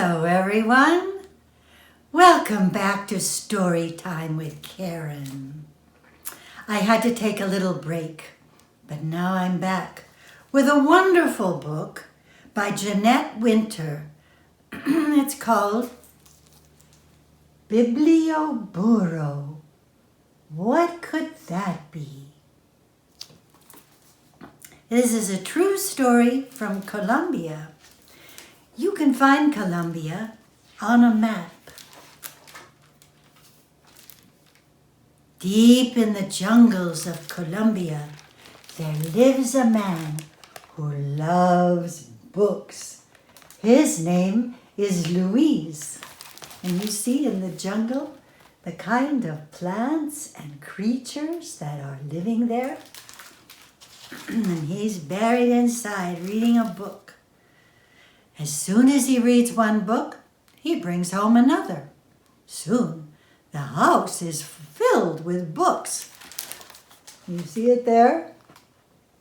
Hello, everyone. Welcome back to Story Time with Karen. I had to take a little break, but now I'm back with a wonderful book by Jeanette Winter. It's called Biblioburro. What could that be? This is a true story from Colombia. You can find Colombia on a map. Deep in the jungles of Colombia, there lives a man who loves books. His name is Luis. And you see in the jungle the kind of plants and creatures that are living there. And he's buried inside reading a book. As soon as he reads one book, he brings home another. Soon, the house is filled with books. You see it there?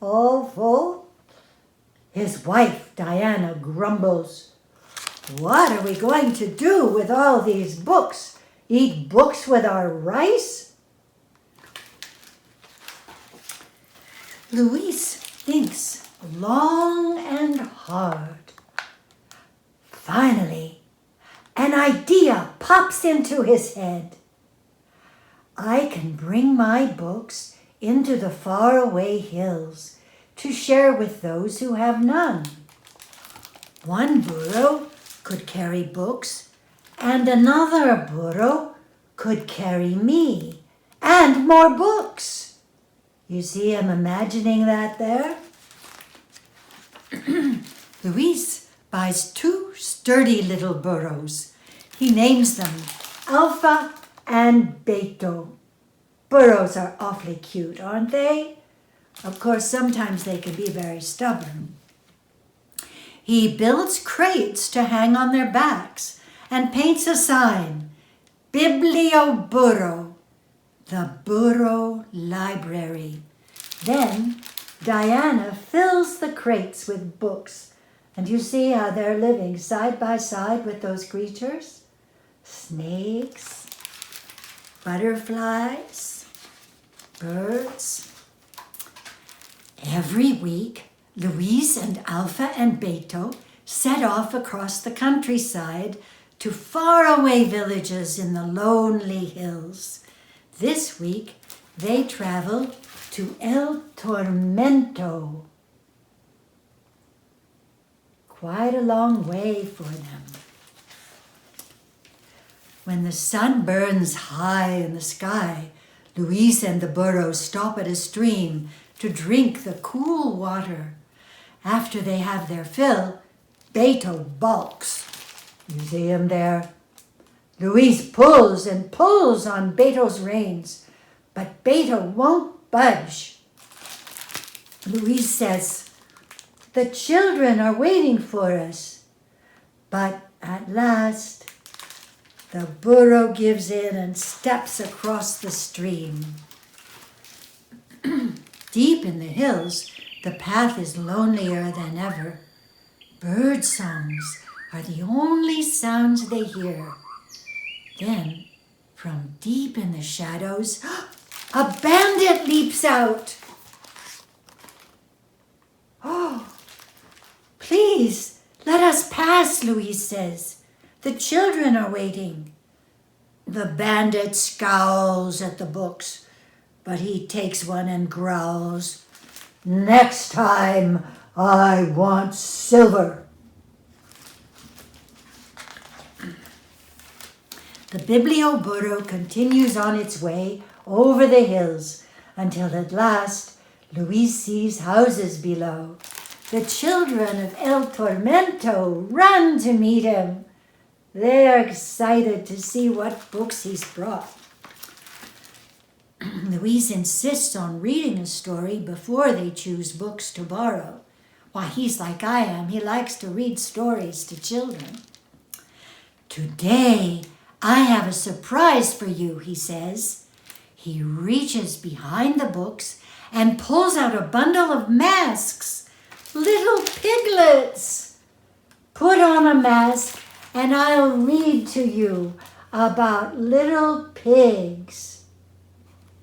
All full. His wife, Diana, grumbles. What are we going to do with all these books? Eat books with our rice? Luis thinks long and hard. Finally, an idea pops into his head. I can bring my books into the faraway hills to share with those who have none. One burro could carry books, and another burro could carry me and more books. You see him imagining that there? Luis buys two sturdy little burros. He names them Alpha and Beto. Burros are awfully cute, aren't they? Of course, sometimes they can be very stubborn. He builds crates to hang on their backs and paints a sign, Biblioburro, the burro library. Then Diana fills the crates with books. And you see how they're living side by side with those creatures? Snakes, butterflies, birds. Every week, Luis and Alpha and Beto set off across the countryside to faraway villages in the lonely hills. This week, they traveled to El Tormento. Quite a long way for them. When the sun burns high in the sky, Luis and the burros stop at a stream to drink the cool water. After they have their fill, Beto balks. You see him there? Luis pulls and pulls on Beto's reins, but Beto won't budge. Luis says, "The children are waiting for us." But at last, the burro gives in and steps across the stream. Deep in the hills, the path is lonelier than ever. Bird songs are the only sounds they hear. Then, from deep in the shadows, a bandit leaps out. "Oh, please, let us pass," Luis says. "The children are waiting." The bandit scowls at the books, but he takes one and growls, "Next time, I want silver." The Biblioburro continues on its way over the hills until at last Luis sees houses below. The children of El Tormento run to meet him. They are excited to see what books he's brought. Luis insists on reading a story before they choose books to borrow. Why, he's like I am. He likes to read stories to children. "Today, I have a surprise for you," he says. He reaches behind the books and pulls out a bundle of masks. Little piglets. Put on a mask and I'll read to you about little pigs.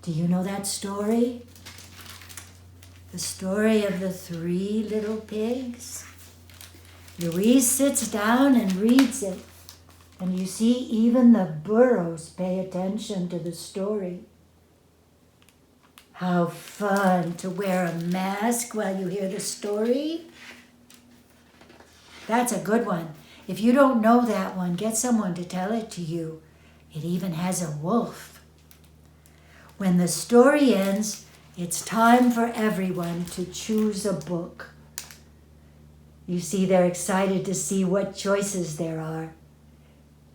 Do you know that story? The story of the 3 little pigs? Louise sits down and reads it, and you see even the burros pay attention to the story. How fun to wear a mask while you hear the story. That's a good one. If you don't know that one, get someone to tell it to you. It even has a wolf. When the story ends, it's time for everyone to choose a book. You see, they're excited to see what choices there are.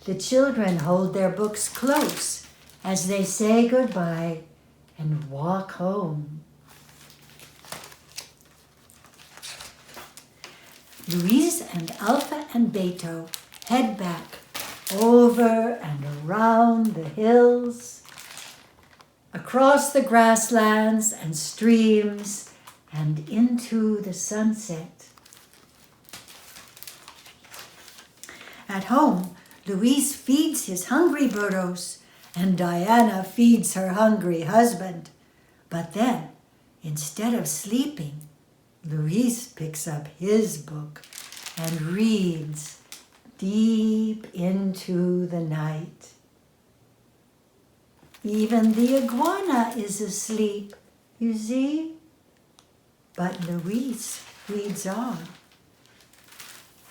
The children hold their books close as they say goodbye and walk home. Louise and Alpha and Beto head back over and around the hills, across the grasslands and streams, and into the sunset. At home, Louise feeds his hungry burros, and Diana feeds her hungry husband. But then, instead of sleeping, Louise picks up his book and reads deep into the night. Even the iguana is asleep, you see? But Louise reads on.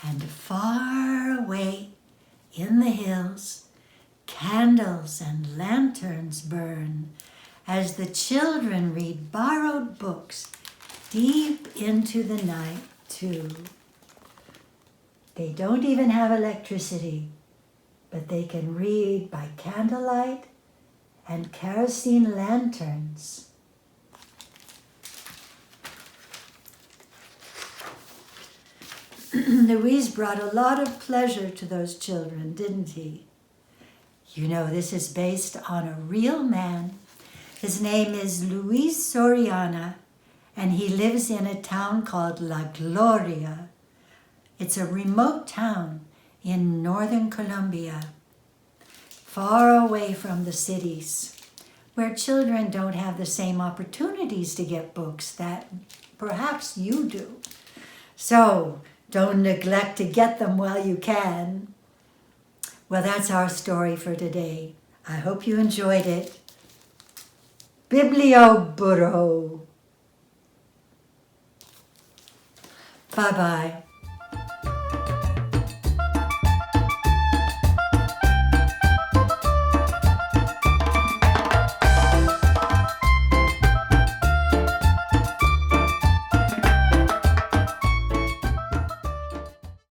And far away in the hills, candles and lanterns burn as the children read borrowed books deep into the night, too. They don't even have electricity, but they can read by candlelight and kerosene lanterns. Louise brought a lot of pleasure to those children, didn't he? You know, this is based on a real man. His name is Luis Soriana, and he lives in a town called La Gloria. It's a remote town in northern Colombia, far away from the cities, where children don't have the same opportunities to get books that perhaps you do. So don't neglect to get them while you can. Well, that's our story for today. I hope you enjoyed it. Biblioburro. Bye-bye.